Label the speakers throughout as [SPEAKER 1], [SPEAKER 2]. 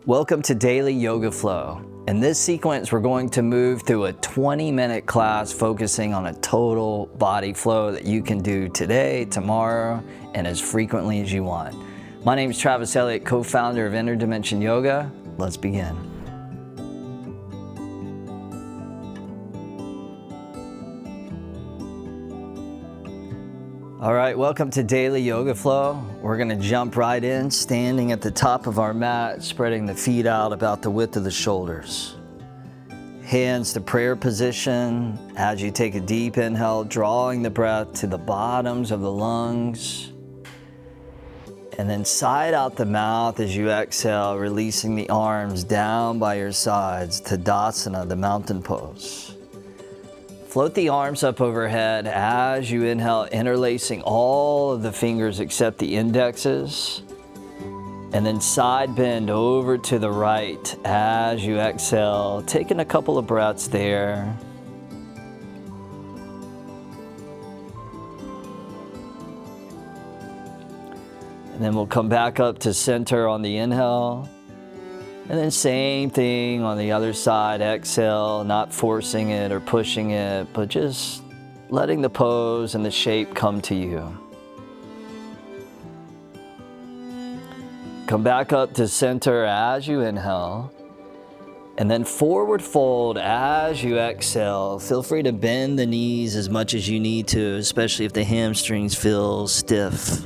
[SPEAKER 1] Welcome to Daily Yoga Flow. In this sequence, we're going to move through a 20-minute class focusing on a total body flow that you can do today, tomorrow, and as frequently as you want. My name is Travis Eliot, co-founder of Inner Dimension Yoga. Let's begin. All right, welcome to Daily Yoga Flow. We're gonna jump right in, standing at the top of our mat, spreading the feet out about the width of the shoulders. Hands to prayer position as you take a deep inhale, drawing the breath to the bottoms of the lungs. And then side out the mouth as you exhale, releasing the arms down by your sides, Tadasana, the mountain pose. Float the arms up overhead as you inhale, interlacing all of the fingers except the indexes. And then side bend over to the right as you exhale, taking a couple of breaths there. And then we'll come back up to center on the inhale. And then same thing on the other side, exhale, not forcing it or pushing it, but just letting the pose and the shape come to you. Come back up to center as you inhale, and then forward fold as you exhale. Feel free to bend the knees as much as you need to, especially if the hamstrings feel stiff.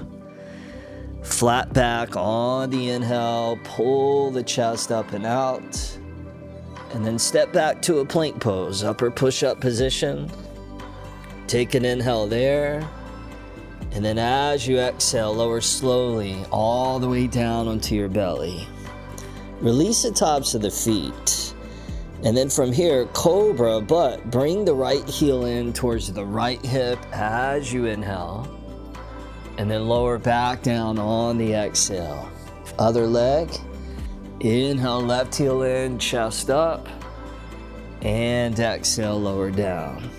[SPEAKER 1] Flat back on the inhale, pull the chest up and out, and then step back to a plank pose, upper push-up position. Take an inhale there, and then as you exhale, lower slowly all the way down onto your belly. Release the tops of the feet, and then from here, cobra, but bring the right heel in towards the right hip as you inhale. And then lower back down on the exhale. Other leg. Inhale, left heel in, chest up. And exhale, lower down.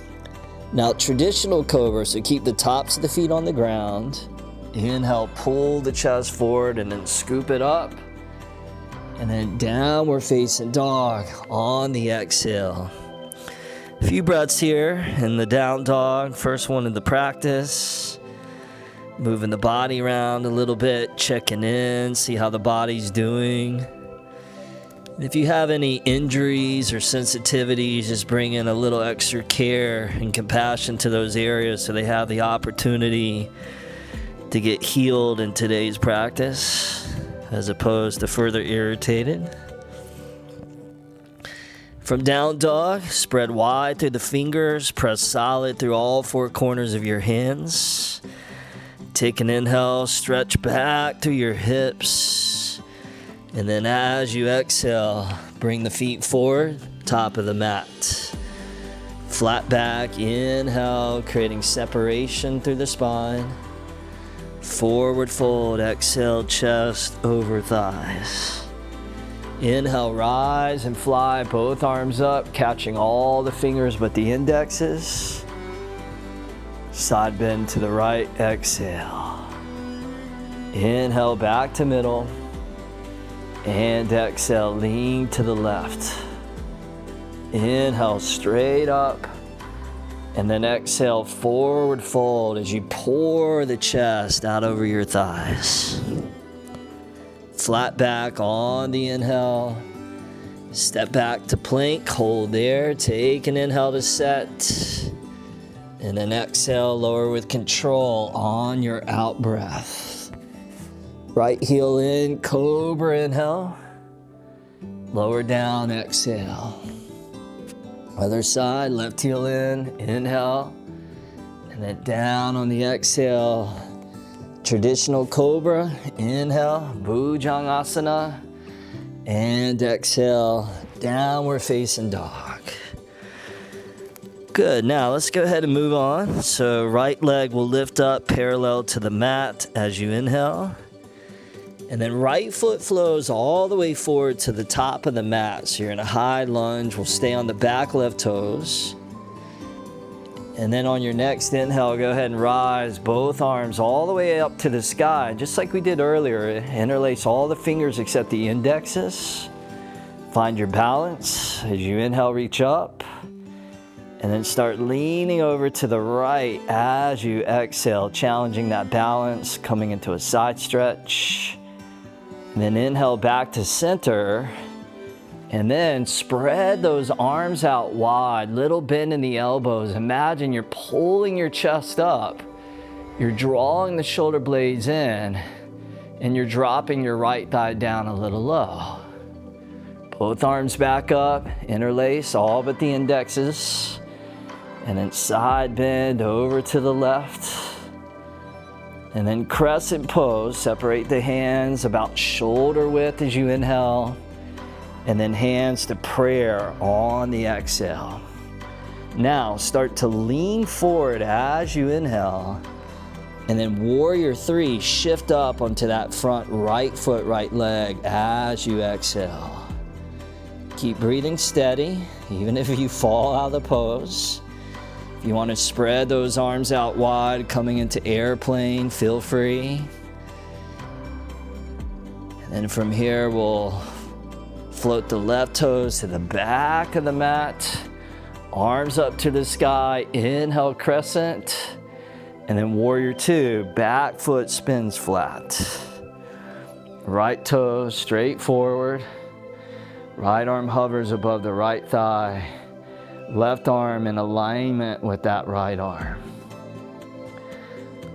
[SPEAKER 1] Now, traditional cobra, so keep the tops of the feet on the ground. Inhale, pull the chest forward and then scoop it up. And then downward facing dog on the exhale. A few breaths here in the down dog, first one in the practice. Moving the body around a little bit, checking in, see how the body's doing. And if you have any injuries or sensitivities, just bring in a little extra care and compassion to those areas so they have the opportunity to get healed in today's practice, as opposed to further irritated. From down dog, spread wide through the fingers, press solid through all four corners of your hands. Take an inhale, stretch back through your hips. And then as you exhale, bring the feet forward, top of the mat. Flat back, inhale, creating separation through the spine. Forward fold, exhale, chest over thighs. Inhale, rise and fly, both arms up, catching all the fingers but the indexes. Side bend to the right, exhale. Inhale, back to middle. And exhale, lean to the left. Inhale, straight up. And then exhale, forward fold as you pour the chest out over your thighs. Flat back on the inhale. Step back to plank, hold there. Take an inhale to set. And then exhale, lower with control on your out breath. Right heel in, cobra inhale. Lower down, exhale. Other side, left heel in, inhale. And then down on the exhale. Traditional cobra, inhale, Bhujangasana. And exhale, downward facing dog. Good, now let's go ahead and move on. So right leg will lift up parallel to the mat as you inhale. And then right foot flows all the way forward to the top of the mat. So you're in a high lunge. We'll stay on the back left toes. And then on your next inhale, go ahead and rise both arms all the way up to the sky, just like we did earlier. Interlace all the fingers except the indexes. Find your balance as you inhale, reach up. And then start leaning over to the right as you exhale, challenging that balance, coming into a side stretch. And then inhale back to center. And then spread those arms out wide, little bend in the elbows. Imagine you're pulling your chest up. You're drawing the shoulder blades in, and you're dropping your right thigh down a little low. Both arms back up, interlace all but the indexes. And then side bend over to the left. And then crescent pose, separate the hands about shoulder width as you inhale. And then hands to prayer on the exhale. Now start to lean forward as you inhale. And then warrior 3, shift up onto that front right foot, right leg as you exhale. Keep breathing steady, even if you fall out of the pose. If you want to spread those arms out wide, coming into airplane, feel free. And then from here, we'll float the left toes to the back of the mat, arms up to the sky, inhale crescent, and then warrior 2, back foot spins flat. Right toe straight forward, right arm hovers above the right thigh, left arm in alignment with that right arm.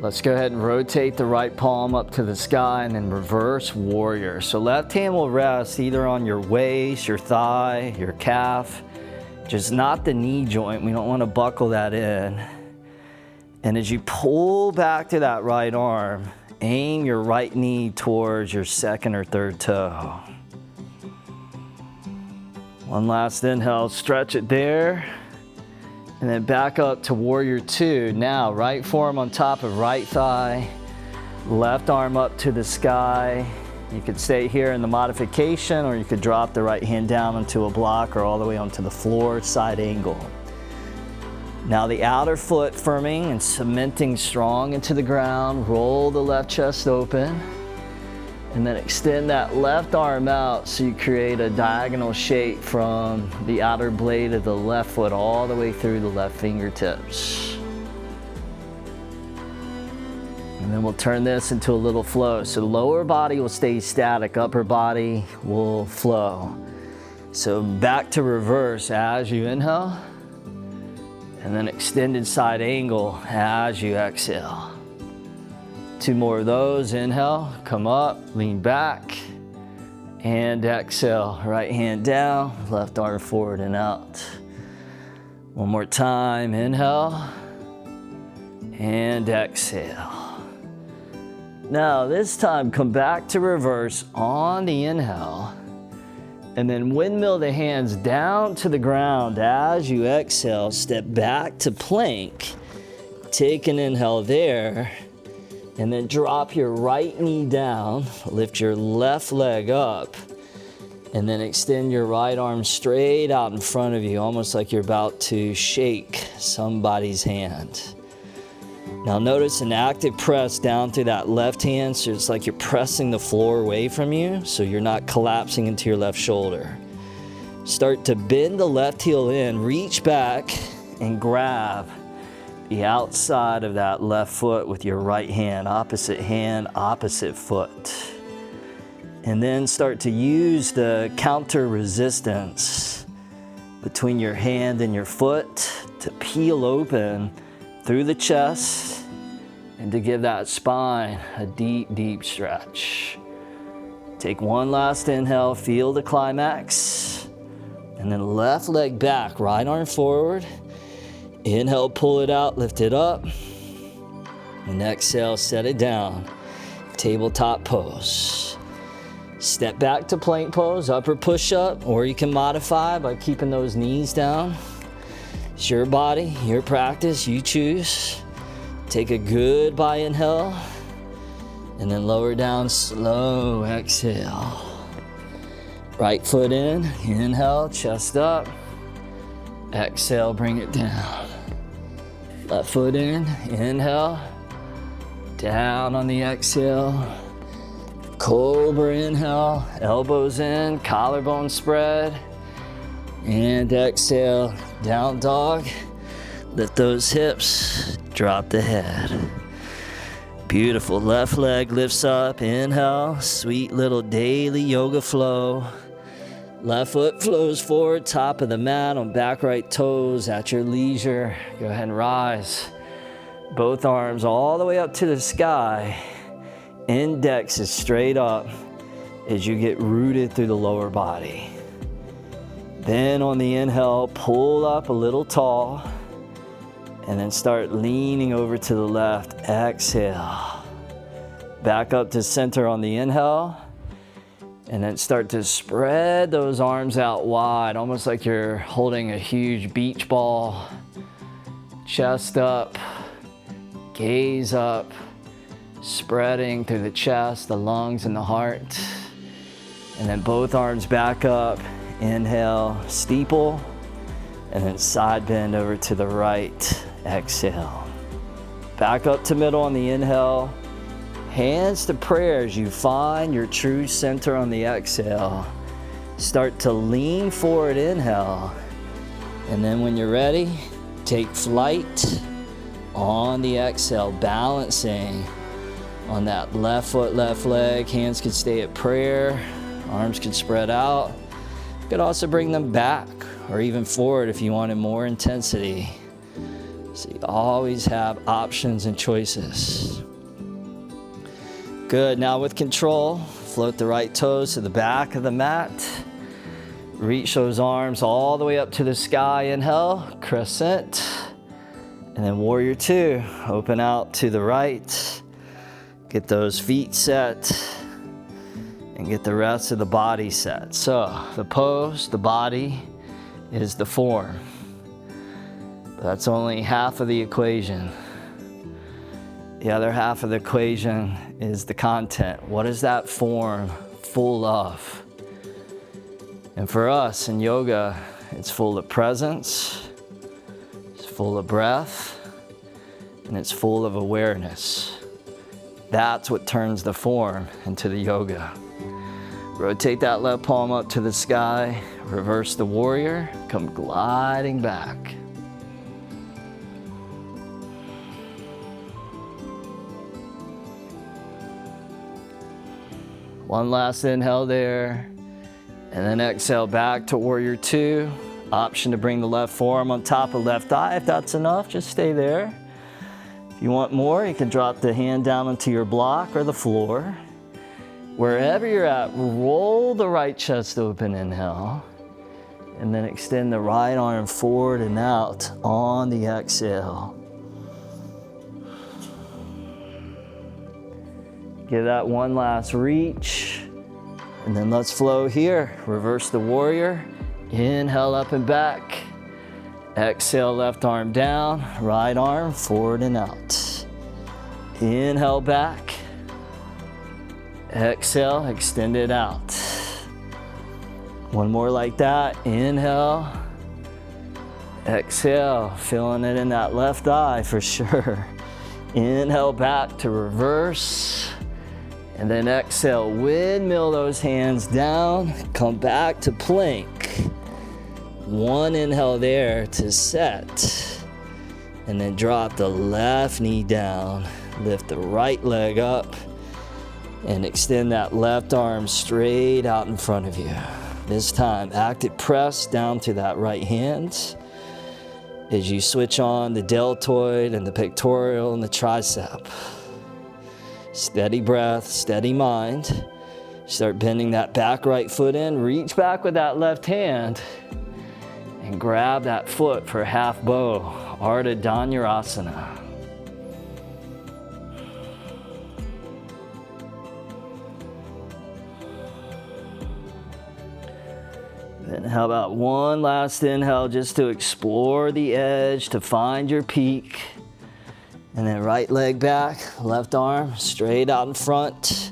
[SPEAKER 1] Let's go ahead and rotate the right palm up to the sky and then reverse warrior. So left hand will rest either on your waist, your thigh, your calf, just not the knee joint. We don't want to buckle that in. And as you pull back to that right arm, aim your right knee towards your second or third toe. One last inhale, stretch it there. And then back up to warrior 2. Now, right forearm on top of right thigh, left arm up to the sky. You could stay here in the modification, or you could drop the right hand down onto a block or all the way onto the floor, side angle. Now the outer foot firming and cementing strong into the ground. Roll the left chest open. And then extend that left arm out so you create a diagonal shape from the outer blade of the left foot all the way through the left fingertips. And then we'll turn this into a little flow. So lower body will stay static, upper body will flow. So back to reverse as you inhale, and then extended side angle as you exhale. 2 more of those. Inhale, come up, lean back, and exhale. Right hand down, left arm forward and out. One more time. Inhale, and exhale. Now this time, come back to reverse on the inhale, and then windmill the hands down to the ground as you exhale. Step back to plank. Take an inhale there. And then drop your right knee down, lift your left leg up, and then extend your right arm straight out in front of you, almost like you're about to shake somebody's hand. Now notice an active press down through that left hand, so it's like you're pressing the floor away from you, so you're not collapsing into your left shoulder. Start to bend the left heel in, reach back, and grab the outside of that left foot with your right hand, opposite foot. And then start to use the counter resistance between your hand and your foot to peel open through the chest and to give that spine a deep, deep stretch. Take one last inhale, feel the climax, and then left leg back, right arm forward. Inhale, pull it out, lift it up. And exhale, set it down. Tabletop pose. Step back to plank pose, upper push-up, or you can modify by keeping those knees down. It's your body, your practice, you choose. Take a goodbye inhale, and then lower down, slow exhale. Right foot in, inhale, chest up. Exhale, bring it down. Left foot in, inhale. Down on the exhale. Cobra inhale, elbows in, collarbone spread. And exhale, down dog. Lift those hips, drop the head. Beautiful, left leg lifts up, inhale, sweet little daily yoga flow. Left foot flows forward, top of the mat on back right toes at your leisure. Go ahead and rise. Both arms all the way up to the sky. Index is straight up as you get rooted through the lower body. Then on the inhale, pull up a little tall. And then start leaning over to the left. Exhale. Back up to center on the inhale. And then start to spread those arms out wide, almost like you're holding a huge beach ball. Chest up, gaze up, spreading through the chest, the lungs, and the heart. And then both arms back up. Inhale, steeple. And then side bend over to the right. Exhale. Back up to middle on the inhale. Hands to prayer as you find your true center on the exhale. Start to lean forward, inhale. And then when you're ready, take flight on the exhale, balancing on that left foot, left leg. Hands could stay at prayer. Arms could spread out. You could also bring them back or even forward if you wanted more intensity. So you always have options and choices. Good, now with control, float the right toes to the back of the mat. Reach those arms all the way up to the sky, inhale, crescent. And then warrior two, open out to the right. Get those feet set and get the rest of the body set. So the pose, the body is the form. But that's only half of the equation. The other half of the equation is the content. What is that form full of? And for us in yoga, it's full of presence, it's full of breath, and it's full of awareness. That's what turns the form into the yoga. Rotate that left palm up to the sky, reverse the warrior, come gliding back. One last inhale there, and then exhale back to warrior two. Option to bring the left forearm on top of left thigh. If that's enough, just stay there. If you want more, you can drop the hand down onto your block or the floor. Wherever you're at, roll the right chest open, inhale, and then extend the right arm forward and out on the exhale. Give that one last reach, and then let's flow here. Reverse the warrior, inhale up and back. Exhale, left arm down, right arm forward and out. Inhale back. Exhale, extend it out. One more like that. Inhale. Exhale, feeling it in that left eye for sure. Inhale back to reverse. And then exhale, windmill those hands down. Come back to plank. One inhale there to set. And then drop the left knee down. Lift the right leg up. And extend that left arm straight out in front of you. This time, active press down to that right hand. As you switch on the deltoid and the pectoral and the tricep. Steady breath, steady mind. Start bending that back right foot in. Reach back with that left hand. And grab that foot for half bow. Ardha Dhanurasana. Then how about one last inhale just to explore the edge, to find your peak. And then right leg back, left arm straight out in front.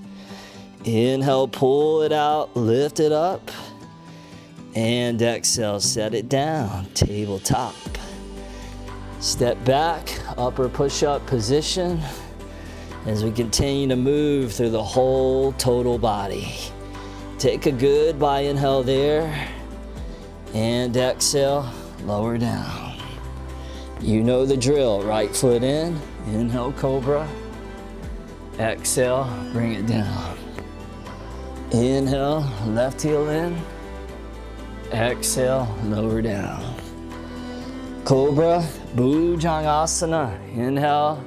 [SPEAKER 1] Inhale, pull it out, lift it up. And exhale, set it down, tabletop. Step back, upper push-up position as we continue to move through the whole total body. Take a goodbye inhale there, and exhale, lower down. You know the drill. Right foot in, inhale cobra. Exhale, bring it down. Inhale, left heel in. Exhale, lower down. Cobra, Bhujangasana. Inhale,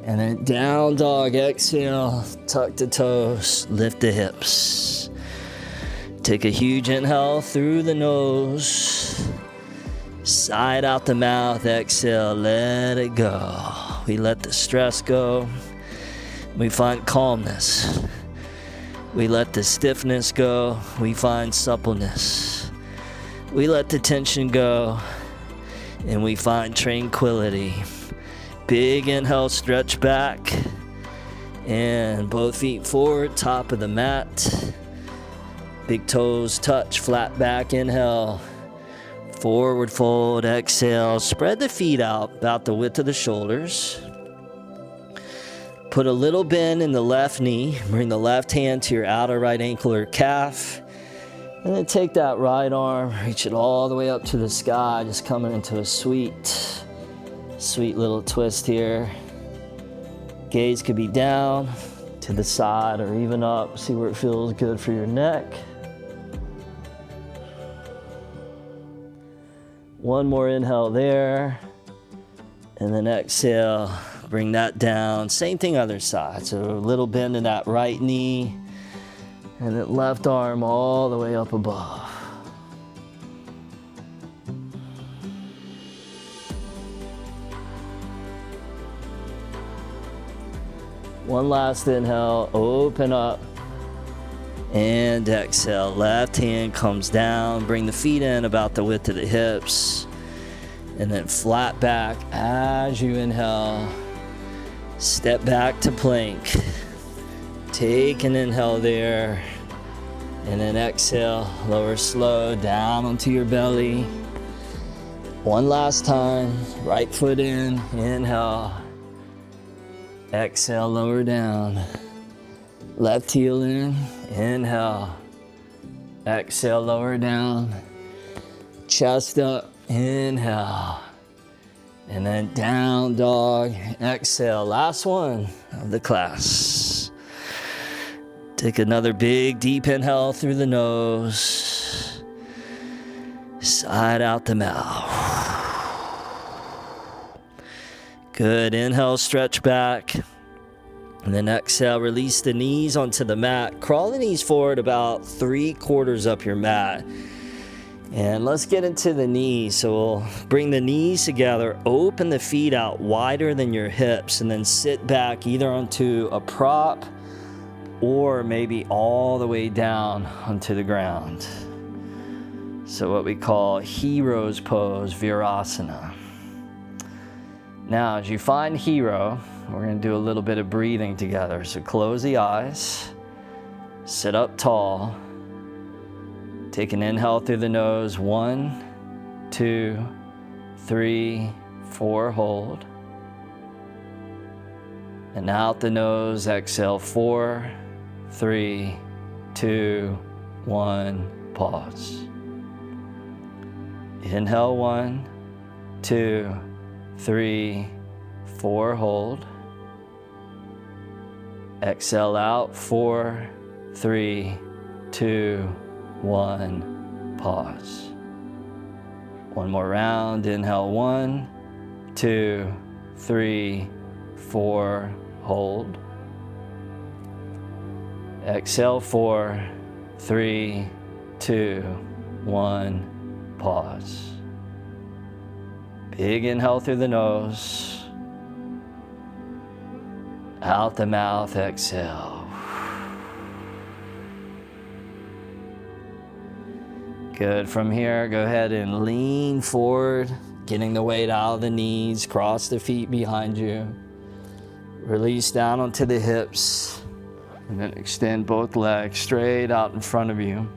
[SPEAKER 1] and then down dog. Exhale, tuck the toes, lift the hips. Take a huge inhale through the nose. Side out the mouth, exhale, let it go. We let the stress go. We find calmness. We let the stiffness go. We find suppleness. We let the tension go, and we find tranquility. Big inhale, stretch back, and both feet forward, top of the mat. Big toes touch, flat back, inhale. Forward fold, exhale. Spread the feet out about the width of the shoulders. Put a little bend in the left knee. Bring the left hand to your outer right ankle or calf. And then take that right arm, reach it all the way up to the sky, just coming into a sweet little twist here. Gaze could be down, to the side, or even up. See where it feels good for your neck. One more inhale there, and then exhale, bring that down. Same thing other side, so a little bend in that right knee, and then left arm all the way up above. One last inhale, open up, and exhale. Left hand comes down, bring the feet in about the width of the hips, and then flat back as you inhale. Step back to plank. Take an inhale there, and then exhale, lower slow down onto your belly. One last time, right foot in, inhale. Exhale, lower down. Left heel in, inhale. Exhale, lower down. Chest up, inhale. And then down dog, exhale. Last one of the class. Take another big deep inhale through the nose. Side out the mouth. Good, inhale, stretch back. And then exhale, release the knees onto the mat. Crawl the knees forward about 3/4 up your mat. And let's get into the knees. So we'll bring the knees together, open the feet out wider than your hips, and then sit back either onto a prop or maybe all the way down onto the ground. So what we call hero's pose, Virasana. Now, as you find hero, we're going to do a little bit of breathing together. So close the eyes, sit up tall, take an inhale through the nose, 1, 2, 3, 4, hold. And out the nose, exhale, 4, 3, 2, 1, pause. Inhale, 1, 2, 3, 4, hold. Exhale out, 4, 3, 2, 1, pause. One more round, inhale, 1, 2, 3, 4, hold. Exhale, 4, 3, 2, 1, pause. Big inhale through the nose. Out the mouth, exhale. Good. From here, go ahead and lean forward, getting the weight out of the knees. Cross the feet behind you. Release down onto the hips. And then extend both legs straight out in front of you.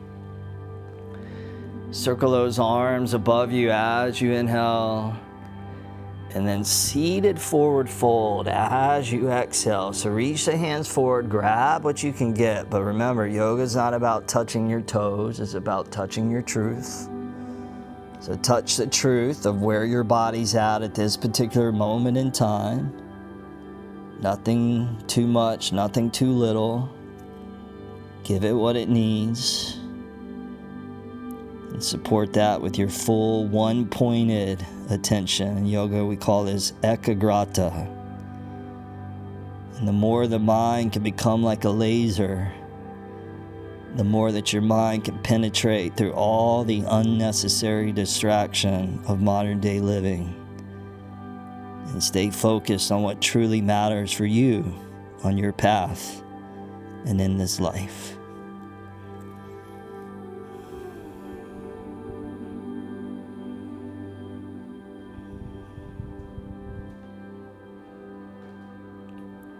[SPEAKER 1] Circle those arms above you as you inhale. And then seated forward fold as you exhale. So reach the hands forward, grab what you can get. But remember, yoga is not about touching your toes, it's about touching your truth. So touch the truth of where your body's at this particular moment in time. Nothing too much, nothing too little. Give it what it needs. And support that with your full one-pointed attention. In yoga, we call this ekagrata. And the more the mind can become like a laser, the more that your mind can penetrate through all the unnecessary distraction of modern day living and stay focused on what truly matters for you on your path and in this life.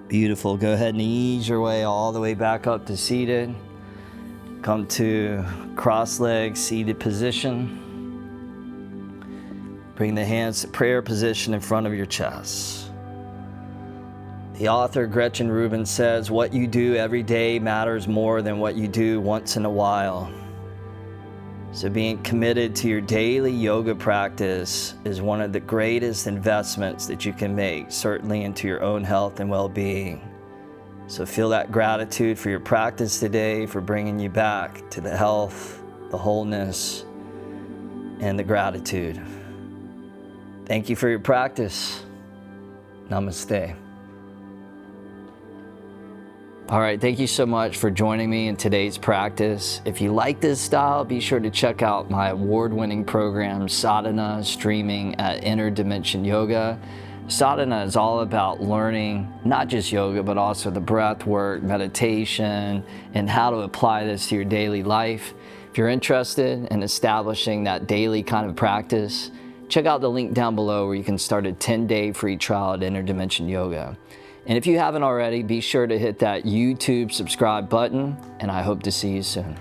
[SPEAKER 1] Beautiful. Go ahead and ease your way all the way back up to seated. Come to cross-legged seated position. Bring the hands to prayer position in front of your chest. The author Gretchen Rubin says, "What you do every day matters more than what you do once in a while." So being committed to your daily yoga practice is one of the greatest investments that you can make, certainly into your own health and well-being. So feel that gratitude for your practice today, for bringing you back to the health, the wholeness, and the gratitude. Thank you for your practice. Namaste. All right, thank you so much for joining me in today's practice. If you like this style, be sure to check out my award-winning program, Sadhana, streaming at Inner Dimension Yoga. Sadhana is all about learning not just yoga, but also the breath work, meditation, and how to apply this to your daily life. If you're interested in establishing that daily kind of practice, check out the link down below where you can start a 10-day free trial at Inner Dimension Yoga. And if you haven't already, be sure to hit that YouTube subscribe button, and I hope to see you soon.